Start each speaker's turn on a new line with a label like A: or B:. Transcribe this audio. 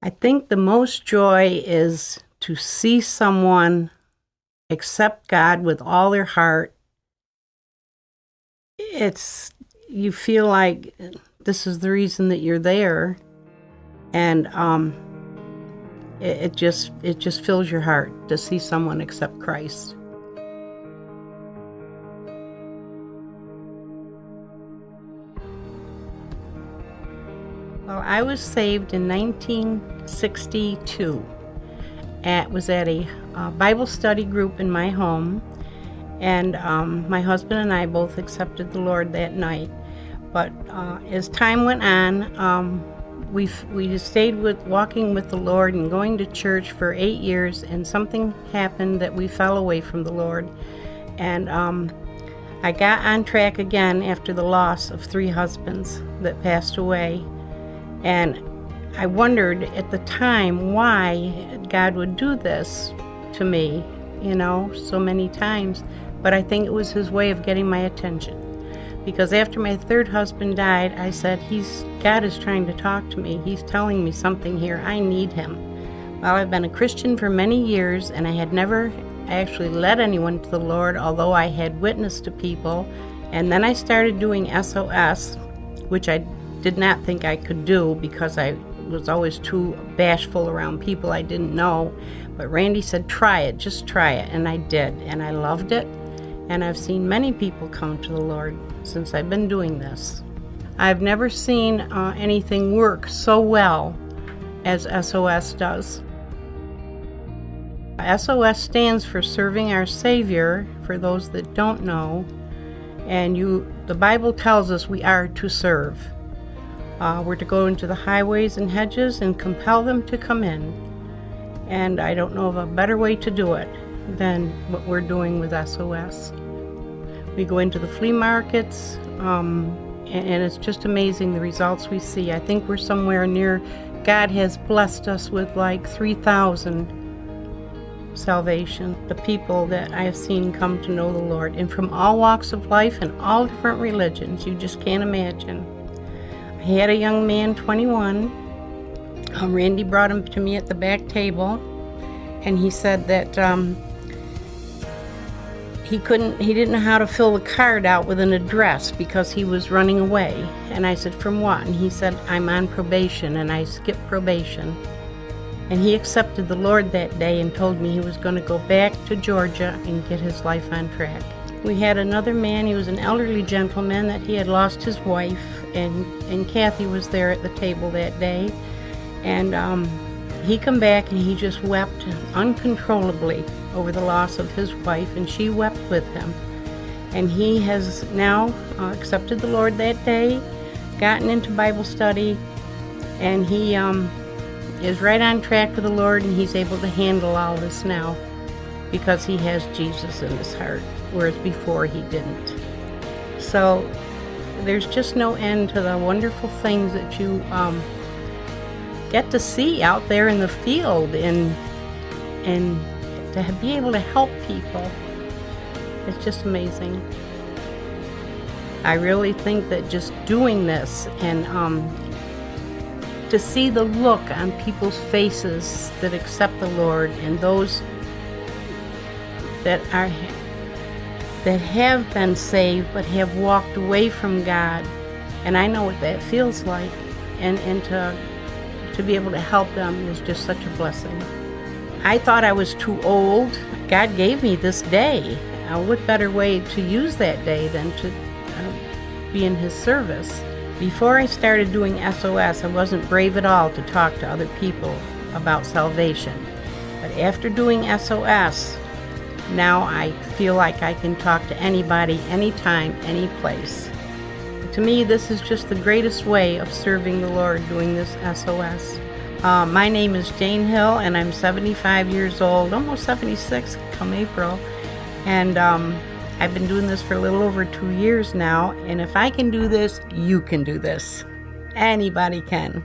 A: I think the most joy is to see someone accept God with all their heart. You feel like this is the reason that you're there, and it just fills your heart to see someone accept Christ. Well, I was saved in 1962. It was at a Bible study group in my home, and my husband and I both accepted the Lord that night. But as time went on, we stayed walking with the Lord and going to church for 8 years, and something happened that we fell away from the Lord. And I got on track again after the loss of 3 husbands that passed away. And I wondered at the time why God would do this to me, so many times. But I think it was his way of getting my attention. Because after my 3rd husband died, I said, God is trying to talk to me. He's telling me something here. I need him. Well, I've been a Christian for many years, and I had never actually led anyone to the Lord, although I had witnessed to people. And then I started doing SOS, which I did not think I could do because I was always too bashful around people I didn't know. But Randy said, try it, just try it. And I did, and I loved it. And I've seen many people come to the Lord since I've been doing this. I've never seen anything work so well as SOS does. SOS stands for Serving Our Savior, for those that don't know. And the Bible tells us we are to serve. We're to go into the highways and hedges and compel them to come in. And I don't know of a better way to do it than what we're doing with SOS. We go into the flea markets, and it's just amazing the results we see. I think we're somewhere near, God has blessed us with like 3,000 salvation. The people that I have seen come to know the Lord, and from all walks of life and all different religions, you just can't imagine. I had a young man, 21. Randy brought him to me at the back table, and he said that he didn't know how to fill the card out with an address because he was running away. And I said, from what? And he said, I'm on probation, and I skipped probation. And he accepted the Lord that day and told me he was going to go back to Georgia and get his life on track. We had another man, he was an elderly gentleman that he had lost his wife, and Kathy was there at the table that day. And he come back and he just wept uncontrollably over the loss of his wife, and she wept with him. And he has now accepted the Lord that day, gotten into Bible study, and he is right on track with the Lord, and he's able to handle all this now because he has Jesus in his heart, whereas before he didn't. So there's just no end to the wonderful things that you get to see out there in the field, and to be able to help people. It's just amazing. I really think that just doing this and to see the look on people's faces that accept the Lord, and those that have been saved but have walked away from God, and I know what that feels like, and to be able to help them is just such a blessing. I thought I was too old. God gave me this day. What better way to use that day than to be in his service? Before I started doing SOS, I wasn't brave at all to talk to other people about salvation. But after doing SOS, now I feel like I can talk to anybody, anytime, any place. To me, this is just the greatest way of serving the Lord, doing this SOS. My name is Jane Hill, and I'm 75 years old, almost 76 come April. And I've been doing this for a little over 2 years now. And if I can do this, you can do this. Anybody can.